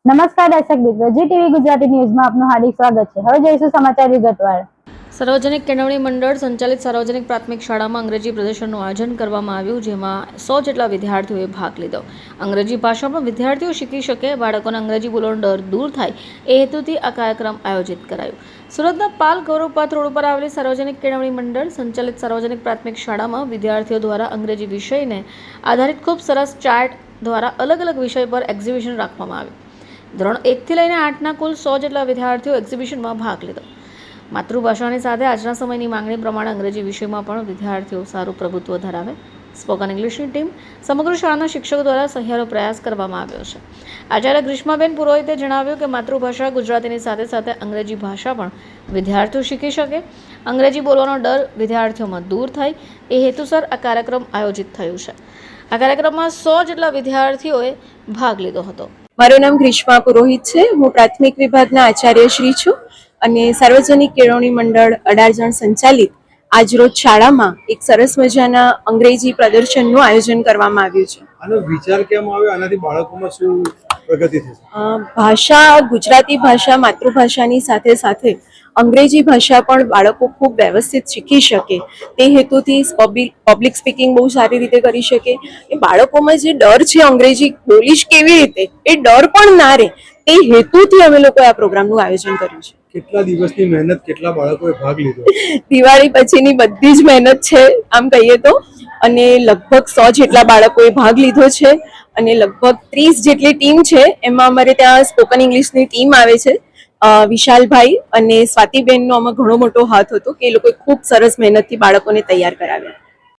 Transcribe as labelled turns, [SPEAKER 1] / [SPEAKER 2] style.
[SPEAKER 1] નમસ્કાર દર્શક મિત્રો, જી ટીવી ગુજરાતી ન્યૂઝમાં આપનું હાર્દિક સ્વાગત છે। હવે જોઈશું સમાચાર વિગતવાર।
[SPEAKER 2] સાર્વજનિક કેળવણી મંડળ સંચાલિત સાર્વજનિક પ્રાથમિક શાળામાં અંગ્રેજી પ્રદર્શનનું આયોજન કરવામાં આવ્યું, જેમાં 100 જેટલા વિદ્યાર્થીઓએ ભાગ લીધો। અંગ્રેજી ભાષામાં વિદ્યાર્થીઓ શીખી શકે, બાળકોને અંગ્રેજી બોલવાનો ડર દૂર થાય એ હેતુથી આ કાર્યક્રમ આયોજિત કરાયો। સુરતના પાલ ગૌરવપાથ રોડ ઉપર આવેલી સાર્વજનિક કેળવણી મંડળ સંચાલિત સાર્વજનિક પ્રાથમિક શાળામાં વિદ્યાર્થીઓ દ્વારા અંગ્રેજી વિષયને આધારિત ખૂબ સરસ ચાર્ટ દ્વારા અલગ અલગ વિષય પર એક્ઝિબિશન રાખવામાં આવ્યું। ધોરણ 1 થી લઈને 8ના કુલ 100 જેટલા વિદ્યાર્થીઓ એક્ઝિબિશનમાં ભાગ લીધો। માતૃભાષાની સાથે આજના સમયની માંગણી પ્રમાણે અંગ્રેજી વિષયમાં પણ વિદ્યાર્થીઓ સારું પ્રભુત્વ ધરાવે। સ્પોકન ઇંગ્લિશની ટીમ સમગ્ર શાળાના શિક્ષકો દ્વારા સહિયારો પ્રયાસ કરવામાં આવ્યો છે। આચાર્ય ગ્રીષ્માબેન પુરોહિતે જણાવ્યું કે માતૃભાષા ગુજરાતીની સાથે સાથે અંગ્રેજી ભાષા પણ વિદ્યાર્થીઓ શીખી શકે, અંગ્રેજી બોલવાનો ડર વિદ્યાર્થીઓમાં દૂર થાય એ હેતુસર આ કાર્યક્રમ આયોજિત થયું છે। આ કાર્યક્રમમાં 100 જેટલા વિદ્યાર્થીઓએ ભાગ લીધો હતો।
[SPEAKER 3] મારું નામ ગ્રીષ્મા પુરોહિત છે। હું પ્રાથમિક વિભાગના આચાર્ય શ્રી છું અને સાર્વજનિક કેળવણી મંડળ 18 જણ સંચાલિત આજરોજ શાળામાં એક સરસ મજાના અંગ્રેજી પ્રદર્શનનું આયોજન કરવામાં આવ્યું છે।
[SPEAKER 4] આનો વિચાર કેમ આવ્યો? આનાથી બાળકોમાં શું પ્રગતિ થશે?
[SPEAKER 3] ભાષા, ગુજરાતી ભાષા માતૃભાષાની સાથે સાથે અંગ્રેજી ભાષા પણ બાળકો ખૂબ વ્યવસ્થિત શીખી શકે તે હેતુથી પબ્લિક સ્પીકિંગ બહુ સારી રીતે કરી શકે। એ બાળકોમાં જે ડર છે અંગ્રેજી બોલીશ કેવી રીતે એ ડર પણ ના રહે તે હેતુથી અમે લોકોએ આ પ્રોગ્રામનું આયોજન કર્યું છે।
[SPEAKER 4] કેટલા દિવસની મહેનત, કેટલા બાળકોએ ભાગ લીધો?
[SPEAKER 3] દિવાળી પછીની બધી જ મહેનત છે આમ કહીએ તો, અને લગભગ 100 જેટલા બાળકોએ ભાગ લીધો છે અને લગભગ 30 જેટલી ટીમ છે। એમાં અમારે ત્યાં સ્પોકન ઇંગ્લિશની ટીમ આવે છે। વિશાલભાઈ અને સ્વાતિબેનનો આમાં ઘણો મોટો હાથ હતો કે એ લોકોએ ખૂબ સરસ મહેનતથી બાળકોને તૈયાર કરાવ્યા।